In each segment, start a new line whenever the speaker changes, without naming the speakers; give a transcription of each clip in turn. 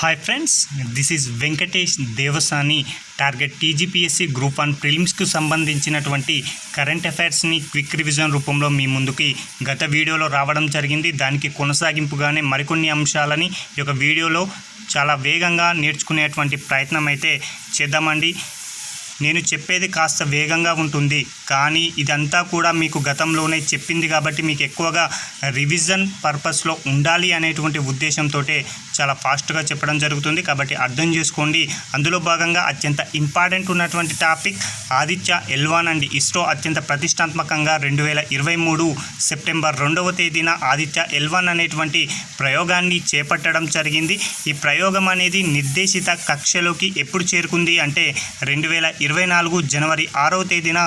Hi friends, this is Venkatesh Devasani. Target TGPSC group 1 ప్రిలిమ్స్కు సంబంధించినటువంటి current అఫైర్స్ని quick revision రూపంలో మీ ముందుకి గత వీడియోలో రావడం జరిగింది. దానికి కొనసాగింపుగానే మరికొన్ని అంశాలని ఈ యొక్క వీడియోలో చాలా వేగంగా నేర్చుకునేటువంటి ప్రయత్నం అయితే చేద్దామండి. నేను చెప్పేది కాస్త వేగంగా ఉంటుంది, కానీ ఇదంతా కూడా మీకు గతంలోనే చెప్పింది కాబట్టి మీకు ఎక్కువగా రివిజన్ పర్పస్లో ఉండాలి అనేటువంటి ఉద్దేశంతో చాలా ఫాస్ట్గా చెప్పడం జరుగుతుంది. కాబట్టి అర్థం చేసుకోండి. అందులో భాగంగా అత్యంత ఇంపార్టెంట్ ఉన్నటువంటి టాపిక్ ఆదిత్య L1 అండి. ఇస్రో అత్యంత ప్రతిష్టాత్మకంగా 2023 సెప్టెంబర్ 2వ తేదీన ఆదిత్య L1 అనేటువంటి ప్రయోగాన్ని చేపట్టడం జరిగింది. ఈ ప్రయోగం అనేది నిర్దేశిత కక్షలోకి ఎప్పుడు చేరుకుంది అంటే 2024 జనవరి 6వ తేదీన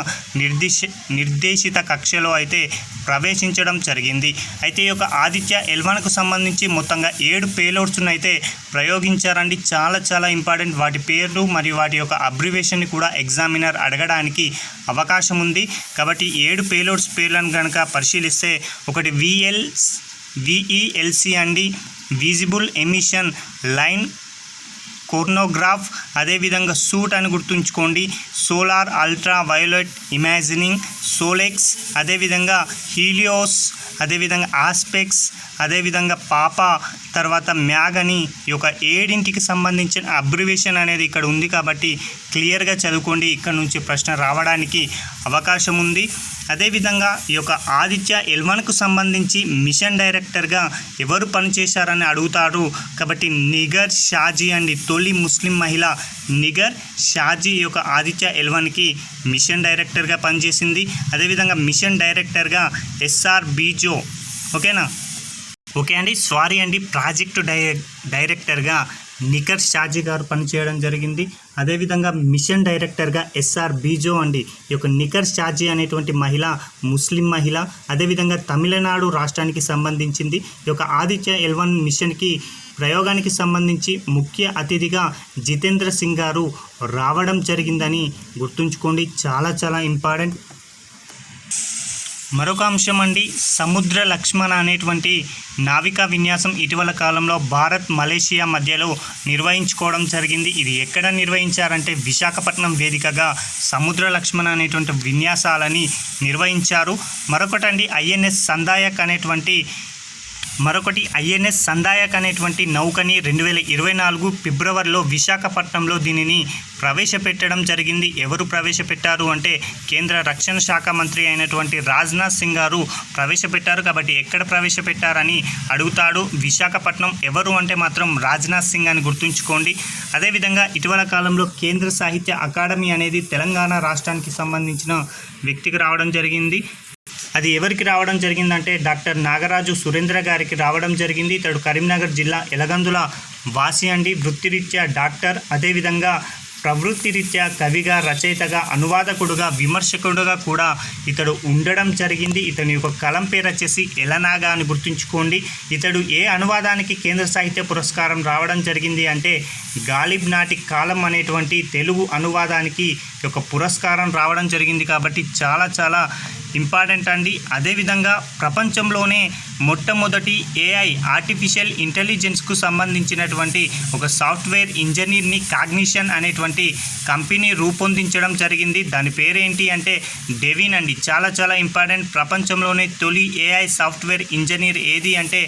నిర్దేశిత కక్షలో అయితే ప్రవేశించడం జరిగింది. అయితే ఈ యొక్క ఆదిత్య L1కు సంబంధించి మొత్తంగా 7 పేలోడ్స్ను అయితే ప్రయోగించారండి. చాలా ఇంపార్టెంట్. వాటి పేర్లు మరియు వాటి యొక్క అబ్రివేషన్ని కూడా ఎగ్జామినర్ అడగడానికి అవకాశం ఉంది. కాబట్టి 7 పేలోడ్స్ పేర్లను కనుక పరిశీలిస్తే ఒకటి VELC అండి, విజిబుల్ ఎమిషన్ లైన్ కోర్నోగ్రాఫ్, అదేవిధంగా సూట్ అని గుర్తుంచుకోండి, solar ultra violet imagining, Solex, అదేవిధంగా హీలియోస్, అదేవిధంగా ఆస్పెక్స్, అదేవిధంగా పాపా, తర్వాత మ్యాగ్ అని ఈ యొక్క 7కి సంబంధించిన అబ్రివేషన్ అనేది ఇక్కడ ఉంది. కాబట్టి క్లియర్గా చదువుకోండి. ఇక్కడ నుంచి ప్రశ్న రావడానికి అవకాశం ఉంది. అదేవిధంగా ఈ యొక్క ఆదిత్య L1కు సంబంధించి మిషన్ డైరెక్టర్గా ఎవరు పనిచేశారని అడుగుతారు. కాబట్టి నిగర్ షాజీ అండి, తొలి ముస్లిం మహిళ నిగర్ షాజీ ఈ యొక్క ఆదిత్య L1కి మిషన్ డైరెక్టర్గా పనిచేసింది. అదేవిధంగా మిషన్ డైరెక్టర్గా SR బీజో, ఓకేనా? ఓకే అండి, సారీ అండి, ప్రాజెక్టు డైరెక్టర్గా నిగర్ షాజీ గారు పనిచేయడం జరిగింది. అదేవిధంగా మిషన్ డైరెక్టర్గా SR బీజో అండి. ఈ యొక్క నిగర్ షాజీ అనేటువంటి మహిళ ముస్లిం మహిళ. అదేవిధంగా తమిళనాడు రాష్ట్రానికి సంబంధించింది. ఈ యొక్క ఆదిత్య L1 మిషన్కి ప్రయోగానికి సంబంధించి ముఖ్య అతిథిగా జితేంద్ర సింగ్ గారు రావడం జరిగిందని గుర్తుంచుకోండి. చాలా ఇంపార్టెంట్. మరొక అంశం అండి, సముద్ర లక్ష్మణ అనేటువంటి నావికా విన్యాసం ఇటీవల కాలంలో భారత్ మలేషియా మధ్యలో నిర్వహించుకోవడం జరిగింది. ఇది ఎక్కడ నిర్వహించారంటే విశాఖపట్నం వేదికగా సముద్ర లక్ష్మణ అనేటువంటి విన్యాసాలని నిర్వహించారు. మరొకటి ఐఎన్ఎస్ సందాయక్ అనేటువంటి నౌకని 2024 ఫిబ్రవరిలో విశాఖపట్నంలో దీనిని ప్రవేశపెట్టడం జరిగింది. ఎవరు ప్రవేశపెట్టారు అంటే కేంద్ర రక్షణ శాఖ మంత్రి అయినటువంటి రాజ్నాథ్ సింగ్ గారు ప్రవేశపెట్టారు. కాబట్టి ఎక్కడ ప్రవేశపెట్టారని అడుగుతాడు. విశాఖపట్నం. ఎవరు అంటే మాత్రం రాజ్నాథ్ సింగ్ అని గుర్తుంచుకోండి. అదేవిధంగా ఇటీవల కాలంలో కేంద్ర సాహిత్య అకాడమీ అనేది తెలంగాణ రాష్ట్రానికి సంబంధించిన వ్యక్తికి రావడం జరిగింది. అది ఎవరికి రావడం జరిగిందంటే డాక్టర్ నాగరాజు సురేంద్ర గారికి రావడం జరిగింది. ఇతడు కరీంనగర్ జిల్లా ఎలగందుల వాసి అండి. వృత్తిరీత్యా డాక్టర్, అదేవిధంగా ప్రవృత్తిరీత్యా కవిగా, రచయితగా, అనువాదకుడుగా, విమర్శకుడుగా కూడా ఇతడు ఉండడం జరిగింది. ఇతని యొక్క కలం పేరు వచ్చేసి ఎలనాగా అని గుర్తుంచుకోండి. ఇతడు ఏ అనువాదానికి కేంద్ర సాహిత్య పురస్కారం రావడం జరిగింది అంటే గాలిబ్ నాటి కాలం అనేటువంటి తెలుగు అనువాదానికి ఒక పురస్కారం రావడం జరిగింది. కాబట్టి చాలా ఇంపార్టెంట్ అండి. అదేవిధంగా ప్రపంచంలోనే మొట్టమొదటి AI ఆర్టిఫిషియల్ ఇంటెలిజెన్స్కు సంబంధించినటువంటి ఒక సాఫ్ట్వేర్ ఇంజనీర్ని కాగ్నిషన్ అనేటువంటి కంపెనీ రూపొందించడం జరిగింది. దాని పేరేంటి అంటే డెవిన్ అండి. చాలా ఇంపార్టెంట్. ప్రపంచంలోనే తొలి AI సాఫ్ట్వేర్ ఇంజనీర్ ఏది అంటే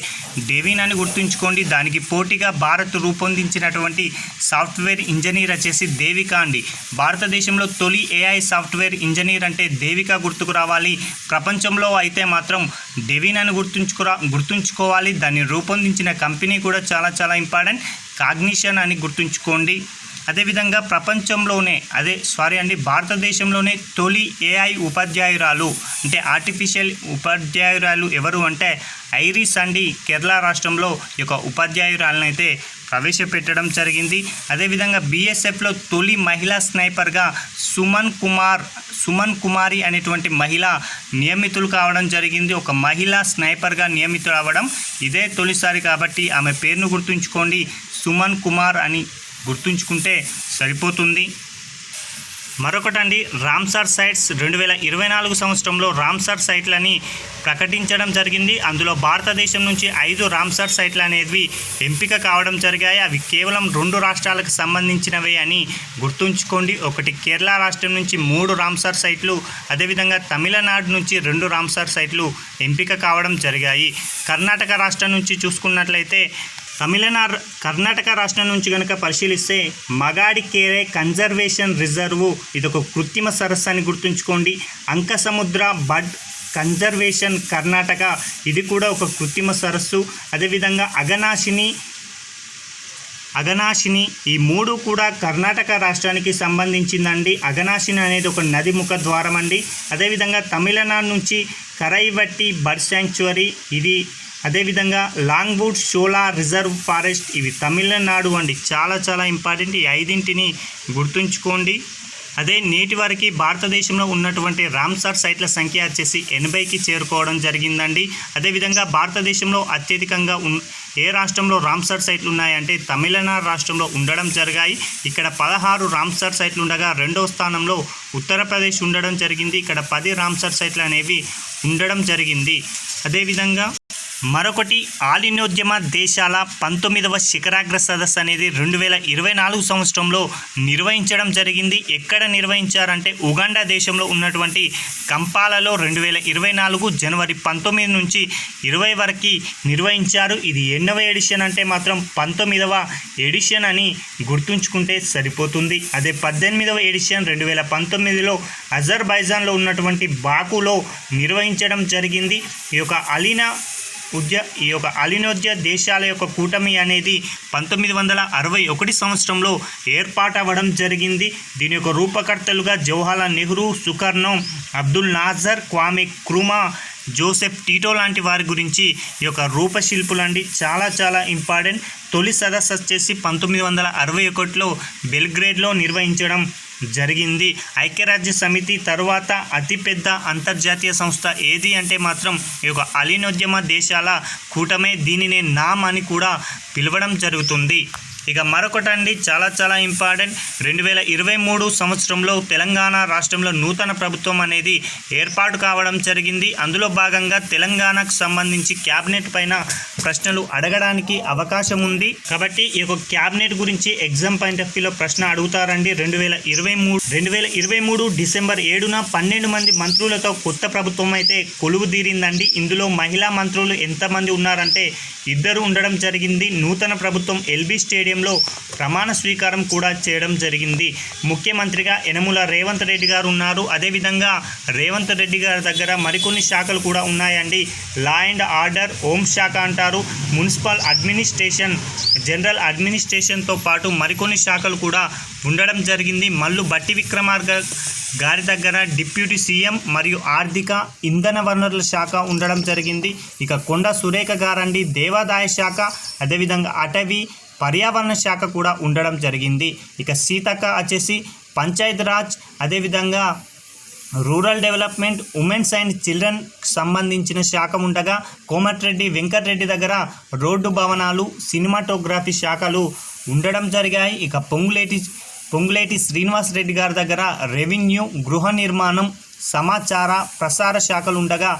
డెవిన్ అని గుర్తుంచుకోండి. దానికి పోటీగా భారత్ రూపొందించినటువంటి సాఫ్ట్వేర్ ఇంజనీర్ వచ్చేసి దేవిక అండి. భారతదేశంలో తొలి AI సాఫ్ట్వేర్ ఇంజనీర్ అంటే దేవిక గుర్తుకు రావాలి. ప్రపంచంలో అయితే మాత్రం డెవిన్ అని గుర్తుంచుకోవాలి. దాన్ని రూపొందించిన కంపెనీ కూడా చాలా ఇంపార్టెంట్, కాగ్నిషన్ అని గుర్తుంచుకోండి. అదేవిధంగా భారతదేశంలోనే తొలి AI ఉపాధ్యాయురాలు అంటే ఆర్టిఫిషియల్ ఉపాధ్యాయురాలు ఎవరు అంటే ఐరిస్ అండి. కేరళ రాష్ట్రంలో ఈ యొక్క ఉపాధ్యాయురాలను అయితే ప్రవేశపెట్టడం జరిగింది. అదేవిధంగా BSFలో తొలి మహిళా స్నైపర్గా సుమన్ కుమారి అనేటువంటి మహిళ నియమితులు కావడం జరిగింది. ఒక మహిళా స్నైపర్గా నియమితులు అవ్వడం ఇదే తొలిసారి. కాబట్టి ఆమె పేరును గుర్తుంచుకోండి, సుమన్ కుమార్ అని గుర్తుంచుకుంటే సరిపోతుంది. మరొకటండి రామ్సార్ సైట్స్ 2024 సంవత్సరంలో రామ్సార్ సైట్లని ప్రకటించడం జరిగింది. అందులో భారతదేశం నుంచి 5 రామ్సార్ సైట్లు అనేవి ఎంపిక కావడం జరిగాయి. అవి కేవలం 2 రాష్ట్రాలకు సంబంధించినవే అని గుర్తుంచుకోండి. ఒకటి కేరళ రాష్ట్రం నుంచి 3 రామ్సార్ సైట్లు, అదేవిధంగా తమిళనాడు నుంచి 2 రామ్సార్ సైట్లు ఎంపిక కావడం జరిగాయి. కర్ణాటక రాష్ట్రం నుంచి చూసుకున్నట్లయితే కర్ణాటక రాష్ట్రం నుంచి కనుక పరిశీలిస్తే మగాడికేరే కన్జర్వేషన్ రిజర్వు, ఇది ఒక కృత్రిమ సరస్సు అని గుర్తుంచుకోండి. అంకసముద్ర బర్డ్ కన్జర్వేషన్ కర్ణాటక, ఇది కూడా ఒక కృత్రిమ సరస్సు. అదేవిధంగా అగనాశిని ఈ 3 కూడా కర్ణాటక రాష్ట్రానికి సంబంధించిందండి. అగనాశిని అనేది ఒక నది ముఖ ద్వారం అండి. అదేవిధంగా తమిళనాడు నుంచి కరైవట్టి బర్డ్ శాంక్చురీ, ఇది అదేవిధంగా లాంగ్వుడ్ షోలా రిజర్వ్ ఫారెస్ట్, ఇవి తమిళనాడు అండి. చాలా చాలా ఇంపార్టెంట్, ఈ 5ంటిని గుర్తుంచుకోండి. అదే నేటి వరకు భారతదేశంలో ఉన్నటువంటి రామ్సార్ సైట్ల సంఖ్య వచ్చేసి 80కి చేరుకోవడం జరిగిందండి. అదేవిధంగా భారతదేశంలో అత్యధికంగా ఏ రాష్ట్రంలో రామ్సార్ సైట్లు ఉన్నాయంటే తమిళనాడు రాష్ట్రంలో ఉండడం జరిగాయి. ఇక్కడ 16 రామ్సార్ సైట్లు ఉండగా 2వ స్థానంలో ఉత్తరప్రదేశ్ ఉండడం జరిగింది. ఇక్కడ 10 రామ్సార్ సైట్లు అనేవి ఉండడం జరిగింది. అదేవిధంగా మరొకటి ఆలినోద్యమ దేశాల 19వ శిఖరాగ్ర సదస్సు అనేది 2024 సంవత్సరంలో నిర్వహించడం జరిగింది. ఎక్కడ నిర్వహించారంటే ఉగాండా దేశంలో ఉన్నటువంటి కంపాలలో 2024 జనవరి 19 నుంచి 20 వరకు నిర్వహించారు. ఇది ఎన్నవ ఎడిషన్ అంటే మాత్రం 19వ ఎడిషన్ అని గుర్తుంచుకుంటే సరిపోతుంది. అదే 18వ ఎడిషన్ 2019లో అజర్బైజాన్లో ఉన్నటువంటి బాకులో నిర్వహించడం జరిగింది. ఈ యొక్క అలినోద్య దేశాల యొక్క కూటమి అనేది 1961 సంవత్సరంలో ఏర్పాటవ్వడం జరిగింది. దీని యొక్క రూపకర్తలుగా Jawaharlal Nehru, Sukarno, Abdul Nasser, Kwame Nkrumah, Joseph Tito లాంటి వారి గురించి ఈ యొక్క రూపశిల్పులండి. చాలా చాలా ఇంపార్టెంట్. తొలి సదస్సు వచ్చేసి 1961లో బెల్గ్రేడ్లో నిర్వహించడం జరిగింది. ఐక్యరాజ్య సమితి తర్వాత అతిపెద్ద అంతర్జాతీయ సంస్థ ఏది అంటే మాత్రం ఈ యొక్క అలినోద్యమ దేశాల కూటమే. దీనిని నామ్ అని కూడా పిలవడం జరుగుతుంది. ఇక మరొకటండి చాలా చాలా ఇంపార్టెంట్, 2023 సంవత్సరంలో తెలంగాణ రాష్ట్రంలో నూతన ప్రభుత్వం అనేది ఏర్పాటు కావడం జరిగింది. అందులో భాగంగా తెలంగాణకు సంబంధించి క్యాబినెట్ పైన ప్రశ్నలు అడగడానికి అవకాశం ఉంది. కాబట్టి ఈ యొక్క క్యాబినెట్ గురించి ఎగ్జామ్ పాయింట్ ఆఫ్ వ్యూలో ప్రశ్న అడుగుతారండి. 2023 డిసెంబర్ 7న 12 మంది మంత్రులతో కొత్త ప్రభుత్వం అయితే కొలువు తీరిందండి. ఇందులో మహిళా మంత్రులు ఎంతమంది ఉన్నారంటే 2 ఉండడం జరిగింది. నూతన ప్రభుత్వం ఎల్బీ స్టేడియంలో ప్రమాణ స్వీకారం కూడా చేయడం జరిగింది. ముఖ్యమంత్రిగా యనమల రేవంత్ రెడ్డి గారు ఉన్నారు. అదేవిధంగా రేవంత్ రెడ్డి గారి దగ్గర మరికొన్ని శాఖలు కూడా ఉన్నాయండి. లా అండ్ ఆర్డర్, హోమ్ శాఖ అంటారు, మున్సిపల్ అడ్మినిస్ట్రేషన్, జనరల్ అడ్మినిస్ట్రేషన్తో పాటు మరికొన్ని శాఖలు కూడా ఉండడం జరిగింది. మల్లు బట్టి విక్రమార్క గారి దగ్గర డిప్యూటీ సీఎం మరియు ఆర్థిక ఇంధన వనరుల శాఖ ఉండడం జరిగింది. ఇక కొండ సురేఖ గారండి దేవాదాయ శాఖ, అదేవిధంగా అటవీ పర్యావరణ శాఖ కూడా ఉండడం జరిగింది. ఇక సీతక్క వచ్చేసి పంచాయత్ రాజ్, అదేవిధంగా rural development, women's and children సంబంధించిన శాఖ ఉండగా కోమటిరెడ్డి వెంకటరెడ్డి దగ్గర రోడ్డు భవనాలు, సినిమాటోగ్రఫీ శాఖలు ఉండడం జరిగాయి. ఇక పొంగులేటి శ్రీనివాస్ రెడ్డి గారి దగ్గర రెవెన్యూ, గృహ నిర్మాణం, సమాచార ప్రసార శాఖలు ఉండగా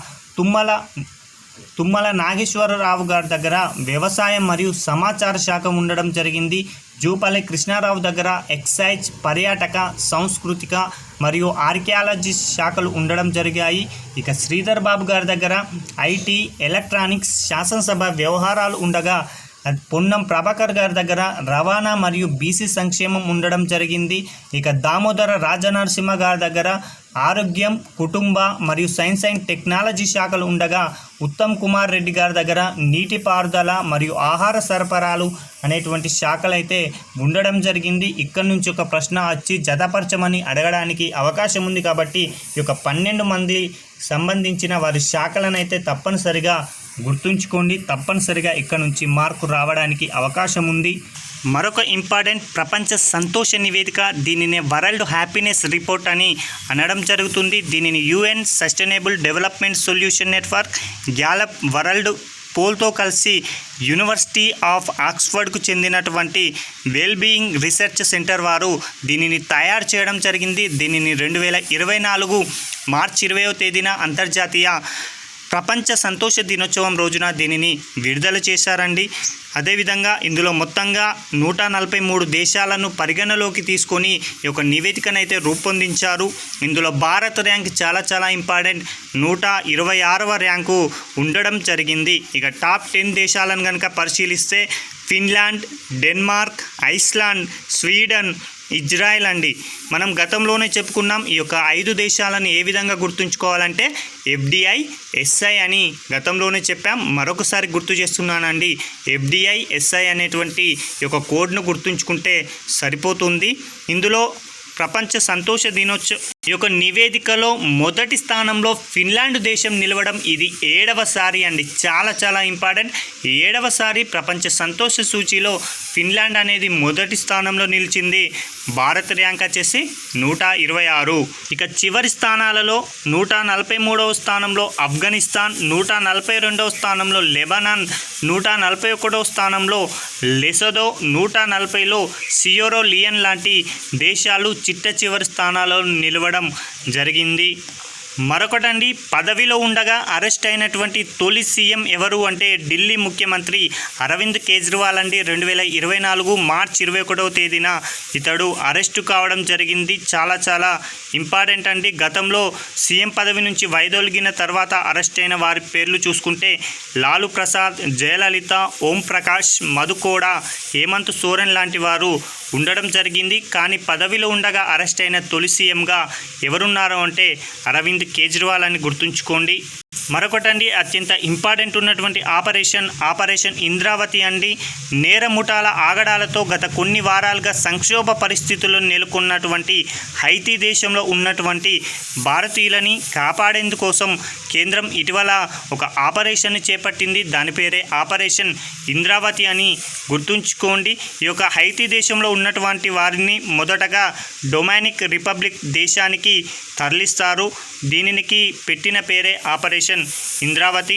తుమ్మల నాగేశ్వరరావు గారి దగ్గర వ్యవసాయం మరియు సమాచార శాఖ ఉండడం జరిగింది. జూపల్లి కృష్ణారావు దగ్గర ఎక్సైజ్, పర్యాటక, సాంస్కృతిక మరియు ఆర్కియాలజీ శాఖలు ఉండడం జరిగాయి. ఇక శ్రీధర్ బాబు గారి దగ్గర ఐటీ, ఎలక్ట్రానిక్స్, శాసనసభ వ్యవహారాలు ఉండగా పొన్నం ప్రభాకర్ గారి దగ్గర రవాణా మరియు బీసీ సంక్షేమం ఉండడం జరిగింది. ఇక దామోదర రాజనరసింహ గారి దగ్గర ఆరోగ్యం, కుటుంబ మరియు సైన్స్ అండ్ టెక్నాలజీ శాఖలు ఉండగా ఉత్తమ్ కుమార్ రెడ్డి గారి దగ్గర నీటిపారుదల మరియు ఆహార సరఫరాలు అనేటువంటి శాఖలు అయితే ఉండడం జరిగింది. ఇక్కడ నుంచి ఒక ప్రశ్న వచ్చి జతపరచమని అడగడానికి అవకాశం ఉంది. కాబట్టి ఈ యొక్క 12 మంది సంబంధించిన వారి శాఖలను అయితే తప్పనిసరిగా గుర్తుంచుకోండి. తప్పనిసరిగా ఇక్కడ నుంచి మార్కు రావడానికి అవకాశం ఉంది. మరొక ఇంపార్టెంట్ ప్రపంచ సంతోష నివేదిక, దీనిని వరల్డ్ హ్యాపీనెస్ రిపోర్ట్ అని అనడం జరుగుతుంది. దీనిని UN sustainable development solution network, Gallup world పోల్తో కలిసి యూనివర్సిటీ ఆఫ్ ఆక్స్ఫర్డ్కు చెందినటువంటి వెల్బీయింగ్ రీసెర్చ్ సెంటర్ వారు దీనిని తయారు చేయడం జరిగింది. దీనిని 2024 మార్చి 20వ తేదీన అంతర్జాతీయ ప్రపంచ సంతోష దినోత్సవం రోజున దీనిని విడుదల చేశారండి. అదేవిధంగా ఇందులో మొత్తంగా 143 దేశాలను పరిగణలోకి తీసుకొని ఈ యొక్క నివేదికనైతే రూపొందించారు. ఇందులో భారత్ ర్యాంక్ చాలా ఇంపార్టెంట్, 126వ ర్యాంకు ఉండడం జరిగింది. ఇక టాప్ 10 దేశాలను కనుక పరిశీలిస్తే Finland, Denmark, Iceland, Sweden, Israel అండి. మనం గతంలోనే చెప్పుకున్నాం ఈ యొక్క 5 దేశాలను ఏ విధంగా గుర్తుంచుకోవాలంటే FDI, SI అని గతంలోనే చెప్పాం. మరొకసారి గుర్తు చేస్తున్నానండి, FDI, SI అనేటువంటి ఈ యొక్క కోడ్ను గుర్తుంచుకుంటే సరిపోతుంది. ఇందులో ప్రపంచ సంతోష దినోత్సవం ఈ యొక్క నివేదికలో మొదటి స్థానంలో ఫిన్లాండ్ దేశం నిలవడం ఇది 7వసారి అండి. చాలా ఇంపార్టెంట్. 7వసారి ప్రపంచ సంతోష సూచీలో ఫిన్లాండ్ అనేది మొదటి స్థానంలో నిలిచింది. భారత్ ర్యాంక్ వచ్చేసి 126. ఇక చివరి స్థానాలలో 143వ స్థానంలో ఆఫ్ఘనిస్తాన్, 142వ స్థానంలో లెబనాన్, 141వ స్థానంలో లెసోదో, 140లో సియెరా లియోన్ లాంటి దేశాలు చిట్ట చివరి స్థానాల్లో నిలవడం జరిగింది. మరొకటండి, పదవిలో ఉండగా అరెస్ట్ అయినటువంటి తొలి సీఎం ఎవరు అంటే ఢిల్లీ ముఖ్యమంత్రి అరవింద్ కేజ్రీవాల్ అండి. 2024 మార్చి 21వ తేదీన ఇతడు అరెస్టు కావడం జరిగింది. చాలా ఇంపార్టెంట్ అండి. గతంలో సీఎం పదవి నుంచి వైదొలిగిన తర్వాత అరెస్ట్ అయిన వారి పేర్లు చూసుకుంటే లాలూ ప్రసాద్, జయలలిత, ఓం ప్రకాష్, మధుకోడా, హేమంత్ సోరెన్ లాంటి వారు ఉండడం జరిగింది. కానీ పదవిలో ఉండగా అరెస్ట్ అయిన తొలి సీఎంగా ఎవరున్నారో అంటే అరవింద్ కేజ్రీవాల్ అని గుర్తుంచుకోండి. మరొకటండి, అత్యంత ఇంపార్టెంట్ ఉన్నటువంటి ఆపరేషన్ ఇంద్రావతి అండి. నేర ముఠాల ఆగడాలతో గత కొన్ని వారాలుగా సంక్షోభ పరిస్థితుల్లో నెలకొన్నటువంటి హైతీ దేశంలో ఉన్నటువంటి భారతీయులని కాపాడేందుకోసం కేంద్రం ఇటీవల ఒక ఆపరేషన్ చేపట్టింది. దాని పేరే ఆపరేషన్ ఇంద్రావతి అని గుర్తుంచుకోండి. ఈ యొక్క హైతీ దేశంలో ఉన్నటువంటి వారిని మొదటగా డొమినిక్ రిపబ్లిక్ దేశానికి తరలిస్తారు. దీనికి పెట్టిన పేరే ఆపరేషన్ ఇంద్రావతి.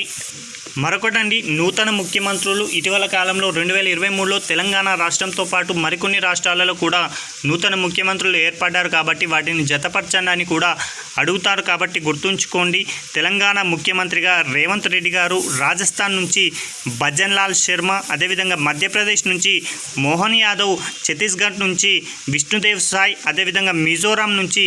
మరొకటండి, నూతన ముఖ్యమంత్రులు ఇటీవల కాలంలో 2023లో తెలంగాణ రాష్ట్రంతో పాటు మరికొన్ని రాష్ట్రాలలో కూడా నూతన ముఖ్యమంత్రులు ఏర్పడ్డారు కాబట్టి వాటిని జతపరచండి అని కూడా అడుగుతారు. కాబట్టి గుర్తుంచుకోండి, తెలంగాణ ముఖ్యమంత్రిగా రేవంత్ రెడ్డి గారు, రాజస్థాన్ నుంచి భజన్ లాల్ శర్మ, అదేవిధంగా మధ్యప్రదేశ్ నుంచి మోహన్ యాదవ్, ఛత్తీస్గఢ్ నుంచి విష్ణుదేవ్ సాయ్, అదేవిధంగా మిజోరాం నుంచి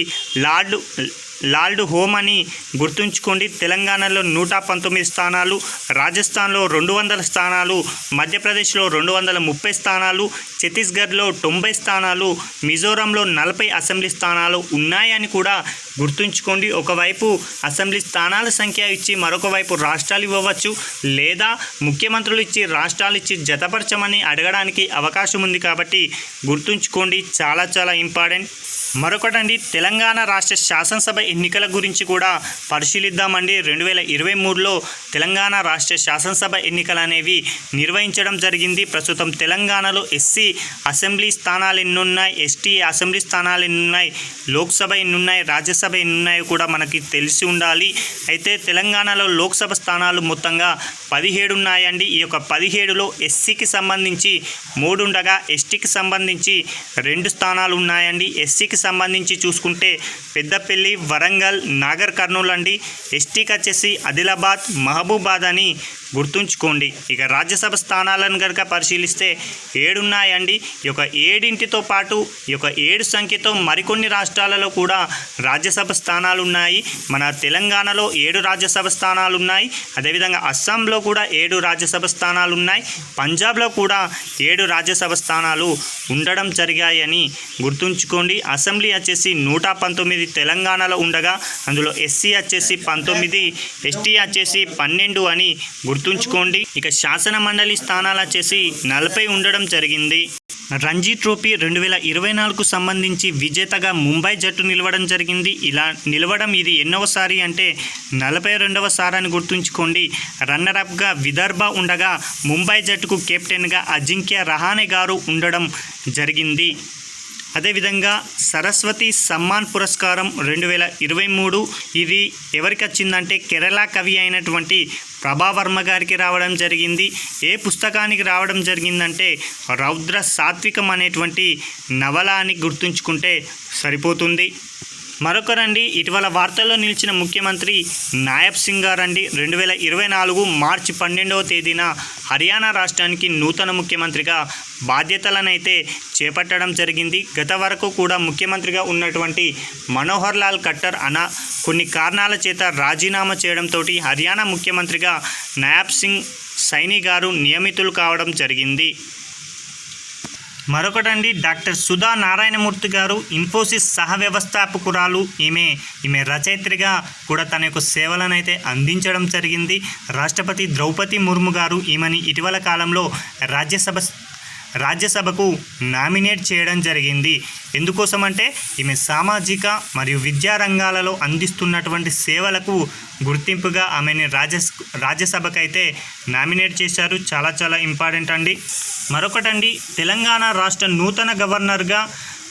లాల్డ్ హోమ్ అని గుర్తుంచుకోండి. తెలంగాణలో 119 స్థానాలు, రాజస్థాన్లో 200 స్థానాలు, మధ్యప్రదేశ్లో 230 స్థానాలు, ఛత్తీస్గఢ్లో 90 స్థానాలు, మిజోరాంలో 40 అసెంబ్లీ స్థానాలు ఉన్నాయని కూడా గుర్తుంచుకోండి. ఒకవైపు అసెంబ్లీ స్థానాల సంఖ్య ఇచ్చి మరొక వైపు రాష్ట్రాలు ఇవ్వవచ్చు, లేదా ముఖ్యమంత్రులు ఇచ్చి రాష్ట్రాలు ఇచ్చి జతపరచమని అడగడానికి అవకాశం ఉంది. కాబట్టి గుర్తుంచుకోండి, చాలా ఇంపార్టెంట్. మరొకటండి, తెలంగాణ రాష్ట్ర శాసనసభ ఎన్నికల గురించి కూడా పరిశీలిద్దామండి. 2023లో తెలంగాణ రాష్ట్ర శాసనసభ ఎన్నికలు అనేవి నిర్వహించడం జరిగింది. ప్రస్తుతం తెలంగాణలో ఎస్సీ అసెంబ్లీ స్థానాలు ఎన్నున్నాయి, ఎస్టీ అసెంబ్లీ స్థానాలు ఎన్నున్నాయి, లోక్సభ ఎన్నున్నాయి, రాజ్యసభ ఎన్నున్నాయి కూడా మనకి తెలిసి ఉండాలి. అయితే తెలంగాణలో లోక్సభ స్థానాలు మొత్తంగా 17 ఉన్నాయండి. ఈ యొక్క 17లో ఎస్సీకి సంబంధించి 3 ఉండగా ఎస్టీకి సంబంధించి 2 స్థానాలు ఉన్నాయండి. ఎస్సీకి సంబంధించి చూసుకుంటే పెద్దపల్లి, వరంగల్, నాగర్ కర్నూలు అండి. ఎస్టీకి వచ్చేసి ఆదిలాబాద్, మహబూబాద్ అని గుర్తుంచుకోండి. ఇక రాజ్యసభ స్థానాలను కనుక పరిశీలిస్తే 7 ఉన్నాయండి. ఈ యొక్క 7తో పాటు ఈ యొక్క 7 సంఖ్యతో మరికొన్ని రాష్ట్రాలలో కూడా రాజ్యసభ స్థానాలు ఉన్నాయి. మన తెలంగాణలో 7 రాజ్యసభ స్థానాలు ఉన్నాయి. అదేవిధంగా అస్సాంలో కూడా 7 రాజ్యసభ స్థానాలు ఉన్నాయి. పంజాబ్లో కూడా 7 రాజ్యసభ స్థానాలు ఉండడం జరిగాయని గుర్తుంచుకోండి. అసెంబ్లీ వచ్చేసి 119 తెలంగాణలో ఉండగా అందులో ఎస్సీ వచ్చేసి 19, ఎస్టీ వచ్చేసి 12 అని గుర్తుంచుకోండి. ఇక శాసన మండలి స్థానాలు వచ్చేసి 40 ఉండడం జరిగింది. రంజీ ట్రోఫీ 2024కు సంబంధించి విజేతగా ముంబై జట్టు నిలవడం జరిగింది. ఇలా నిలవడం ఇది ఎన్నోసారి అంటే 42వసారి అని గుర్తుంచుకోండి. రన్నరప్గా విదర్భ ఉండగా ముంబై జట్టుకు కెప్టెన్గా అజింక్య రహానే గారు ఉండడం జరిగింది. అదేవిధంగా సరస్వతి సమ్మాన్ పురస్కారం 2023 ఇది ఎవరికి వచ్చిందంటే కేరళ కవి అయినటువంటి ప్రభావర్మ గారికి రావడం జరిగింది. ఏ పుస్తకానికి రావడం జరిగిందంటే రౌద్ర సాత్వికం అనేటువంటి నవల అని గుర్తుంచుకుంటే సరిపోతుంది. మరొకరండి, ఇటీవల వార్తల్లో నిలిచిన ముఖ్యమంత్రి నాయబ్ సింగ్ గారండి 2024 మార్చి 12వ తేదీన హర్యానా రాష్ట్రానికి నూతన ముఖ్యమంత్రిగా బాధ్యతలనైతే చేపట్టడం జరిగింది. గత వరకు కూడా ముఖ్యమంత్రిగా ఉన్నటువంటి మనోహర్ లాల్ ఖట్టర్ కొన్ని కారణాల చేత రాజీనామా చేయడంతో హర్యానా ముఖ్యమంత్రిగా నాయబ్ సింగ్ సైని గారు నియమితులు కావడం జరిగింది. మరొకటండి, డాక్టర్ సుధా నారాయణమూర్తి గారు ఇన్ఫోసిస్ సహ వ్యవస్థాపకురాలు. ఈమె రచయిత్రిగా కూడా తన యొక్క సేవలను అయితే అందించడం జరిగింది. రాష్ట్రపతి ద్రౌపది ముర్ము గారు ఈమెని ఇటీవల కాలంలో రాజ్యసభకు నామినేట్ చేయడం జరిగింది. ఎందుకోసమంటే ఈమె సామాజిక మరియు విద్యా రంగాలలో అందిస్తున్నటువంటి సేవలకు గుర్తింపుగా ఆమెని రాజ్యసభకైతే నామినేట్ చేశారు. చాలా చాలా ఇంపార్టెంట్ అండి. మరొకటండి, తెలంగాణ రాష్ట్ర నూతన గవర్నర్గా,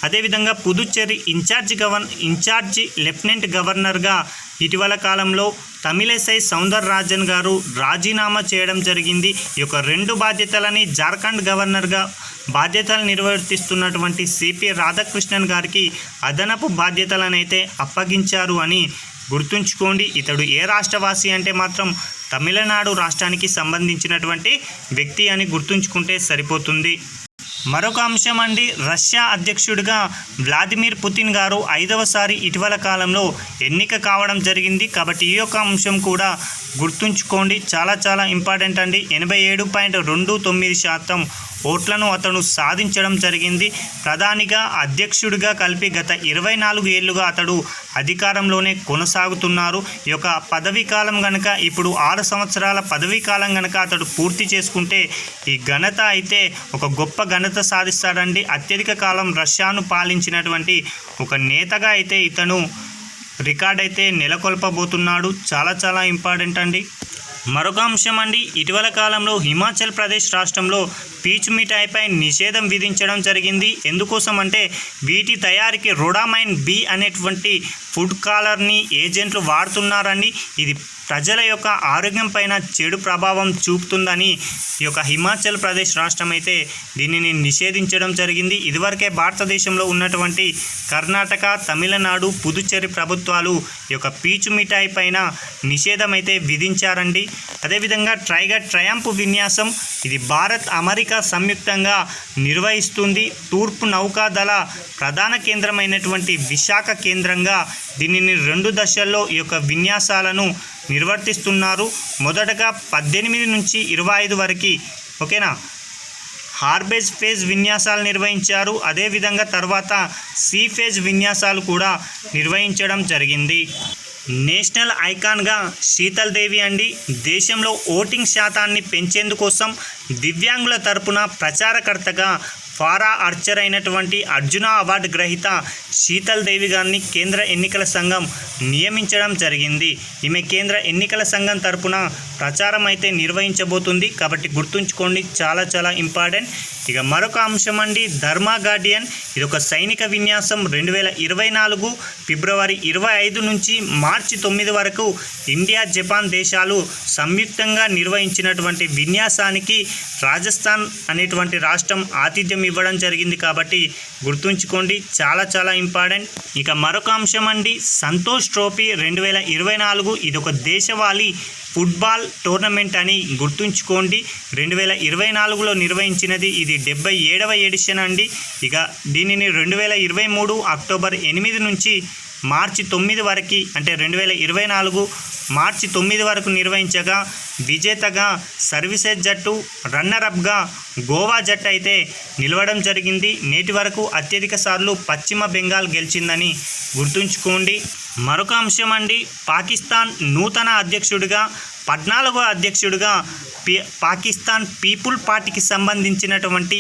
అదేవిధంగా పుదుచ్చేరి ఇన్ఛార్జి లెఫ్టినెంట్ గవర్నర్గా ఇటీవల కాలంలో తమిళసై సౌందరరాజన్ గారు రాజీనామా చేయడం జరిగింది. ఈ యొక్క 2 బాధ్యతలని జార్ఖండ్ గవర్నర్గా బాధ్యతలు నిర్వర్తిస్తున్నటువంటి సిపి రాధాకృష్ణన్ గారికి అదనపు బాధ్యతలనైతే అప్పగించారు అని గుర్తుంచుకోండి. ఇతడు ఏ రాష్ట్రవాసి అంటే మాత్రం తమిళనాడు రాష్ట్రానికి సంబంధించినటువంటి వ్యక్తి అని గుర్తుంచుకుంటే సరిపోతుంది. మరొక అంశం అండి, రష్యా అధ్యక్షుడిగా వ్లాదిమిర్ పుతిన్ గారు 5వసారి ఇటీవల కాలంలో ఎన్నిక కావడం జరిగింది. కాబట్టి ఈ యొక్క అంశం కూడా గుర్తుంచుకోండి. చాలా చాలా ఇంపార్టెంట్ అండి. 87.29% ఓట్లను అతను సాధించడం జరిగింది. ప్రధానిగా అధ్యక్షుడిగా కలిపి గత 24 ఏళ్లుగా అతడు అధికారంలోనే కొనసాగుతున్నారు. ఈ యొక్క పదవీ కాలం కనుక ఇప్పుడు 6 సంవత్సరాల పదవీ కాలం కనుక అతడు పూర్తి చేసుకుంటే ఈ ఘనత అయితే ఒక గొప్ప ఘనత సాధిస్తాడండి. అత్యధిక కాలం రష్యాను పాలించినటువంటి ఒక నేతగా అయితే ఇతను రికార్డ్ అయితే నెలకొల్పబోతున్నాడు. చాలా చాలా ఇంపార్టెంట్ అండి. మరొక అంశం అండి, ఇటీవల కాలంలో హిమాచల్ ప్రదేశ్ రాష్ట్రంలో పీచు మిఠాయిపై నిషేధం విధించడం జరిగింది. ఎందుకోసం అంటే వీటి తయారీకి రొడామైన్ బి అనేటువంటి ఫుడ్ కాలర్ని ఏజెంట్లు వాడుతున్నారని, ఇది ప్రజల యొక్క ఆరోగ్యం పైన చెడు ప్రభావం చూపుతుందని ఈ యొక్క హిమాచల్ ప్రదేశ్ రాష్ట్రం అయితే దీనిని నిషేధించడం జరిగింది. ఇదివరకే భారతదేశంలో ఉన్నటువంటి కర్ణాటక, తమిళనాడు, పుదుచ్చేరి ప్రభుత్వాలు ఈ యొక్క పీచు మిఠాయి పైన నిషేధం అయితే విధించారండి. అదేవిధంగా ట్రయంఫ్ విన్యాసం, ఇది భారత్ అమెరికా సంయుక్తంగా నిర్వహిస్తుంది. తూర్పు నౌకాదళ ప్రధాన కేంద్రమైనటువంటి విశాఖ కేంద్రంగా దీనిని 2 దశల్లో ఈ యొక్క విన్యాసాలను నిర్వర్తిస్తున్నారు. మొదటగా 18 నుంచి 25 వరకు ఓకేనా హార్బేజ్ ఫేజ్ విన్యాసాలు నిర్వహించారు. అదేవిధంగా తర్వాత సీ ఫేజ్ విన్యాసాలు కూడా నిర్వహించడం జరిగింది. నేషనల్ ఐకాన్గా శీతల్ దేవి అండి. దేశంలో ఓటింగ్ శాతాన్ని పెంచేందుకోసం దివ్యాంగుల తరపున ప్రచారకర్తగా పారా ఆర్చర్ అయినటువంటి అర్జున అవార్డు గ్రహీత శీతల్ దేవి గారిని కేంద్ర ఎన్నికల సంఘం నియమించడం జరిగింది. ఈమె కేంద్ర ఎన్నికల సంఘం తరపున ప్రచారం అయితే నిర్వహించబోతుంది. కాబట్టి గుర్తుంచుకోండి, చాలా చాలా ఇంపార్టెంట్. ఇక మరొక అంశం అండి, ధర్మా గార్డియన్. ఇది ఒక సైనిక విన్యాసం. 2024 ఫిబ్రవరి 25 నుంచి మార్చి 9 వరకు ఇండియా, జపాన్ దేశాలు సంయుక్తంగా నిర్వహించినటువంటి విన్యాసానికి రాజస్థాన్ అనేటువంటి రాష్ట్రం ఆతిథ్యం ఇవ్వడం జరిగింది. కాబట్టి గుర్తుంచుకోండి, చాలా చాలా ఇంపార్టెంట్. ఇక మరొక అంశం అండి, సంతోష్ ట్రోఫీ 2024. ఇది ఒక దేశవాళీ ఫుట్బాల్ టోర్నమెంట్ అని గుర్తుంచుకోండి. 2024లో నిర్వహించినది. ఇది 77వ ఎడిషన్ అండి. ఇక దీనిని 2023 అక్టోబర్ 8 నుంచి మార్చి 9 వరకు, అంటే 2024 మార్చి 9 వరకు నిర్వహించగా విజేతగా సర్వీసెస్ జట్టు, రన్నరప్గా గోవా జట్టు అయితే నిలవడం జరిగింది. నేటి వరకు అత్యధిక సార్లు పశ్చిమ బెంగాల్ గెలిచిందని గుర్తుంచుకోండి. మరొక అంశం అండి, పాకిస్తాన్ నూతన అధ్యక్షుడిగా 14వ అధ్యక్షుడిగా పాకిస్తాన్ పీపుల్ పార్టీకి సంబంధించినటువంటి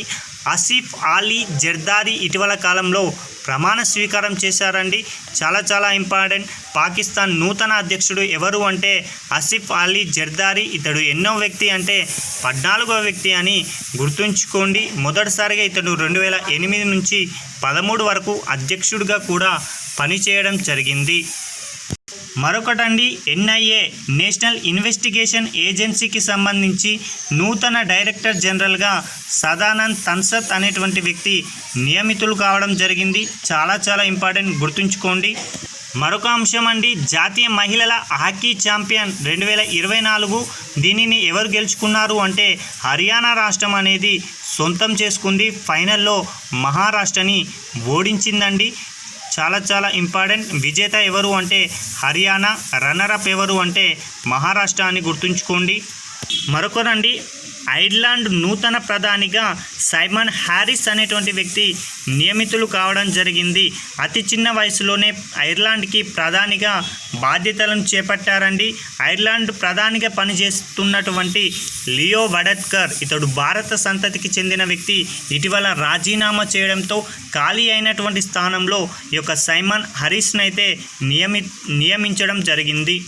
ఆసిఫ్ అలీ జర్దారీ ఇటీవల కాలంలో ప్రమాణ స్వీకారం చేశారండి. చాలా చాలా ఇంపార్టెంట్. పాకిస్తాన్ నూతన అధ్యక్షుడు ఎవరు అంటే ఆసిఫ్ అలీ జర్దారీ. ఇతడు ఎన్నో వ్యక్తి అంటే 14వ వ్యక్తి అని గుర్తుంచుకోండి. మొదటిసారిగా ఇతడు 2008 నుంచి 13 వరకు అధ్యక్షుడిగా కూడా పనిచేయడం జరిగింది. మరొకటండి, ఎన్ఐఏ నేషనల్ ఇన్వెస్టిగేషన్ ఏజెన్సీకి సంబంధించి నూతన డైరెక్టర్ జనరల్గా సదానంద్ తన్సత్ అనేటువంటి వ్యక్తి నియమితులు కావడం జరిగింది. చాలా ఇంపార్టెంట్, గుర్తుంచుకోండి. మరొక అంశం అండి, జాతీయ మహిళల హాకీ ఛాంపియన్ 2024 దీనిని ఎవరు గెలుచుకున్నారు అంటే హర్యానా రాష్ట్రం అనేది సొంతం చేసుకుంది. ఫైనల్లో మహారాష్ట్రని ఓడించిందండి. చాలా ఇంపార్టెంట్. విజేత ఎవరు అంటే హర్యానా, రన్నరప్ ఎవరు అంటే మహారాష్ట్ర అని గుర్తుంచుకోండి. మరొకరండి, ఐర్లాండ్ నూతన ప్రధానిగా సైమన్ హ్యారిస్ అనేటువంటి వ్యక్తి నియమితులు కావడం జరిగింది. అతి చిన్న వయసులోనే ఐర్లాండ్కి ప్రధానిగా బాధ్యతలను చేపట్టారండి. ఐర్లాండ్ ప్రధానిగా పనిచేస్తున్నటువంటి లియో వడెడ్కర్, ఇతడు భారత సంతతికి చెందిన వ్యక్తి, ఇటీవల రాజీనామా చేయడంతో ఖాళీ అయినటువంటి స్థానంలో ఈ యొక్క సైమన్ హ్యారిస్ను అయితే నియమించడం జరిగింది.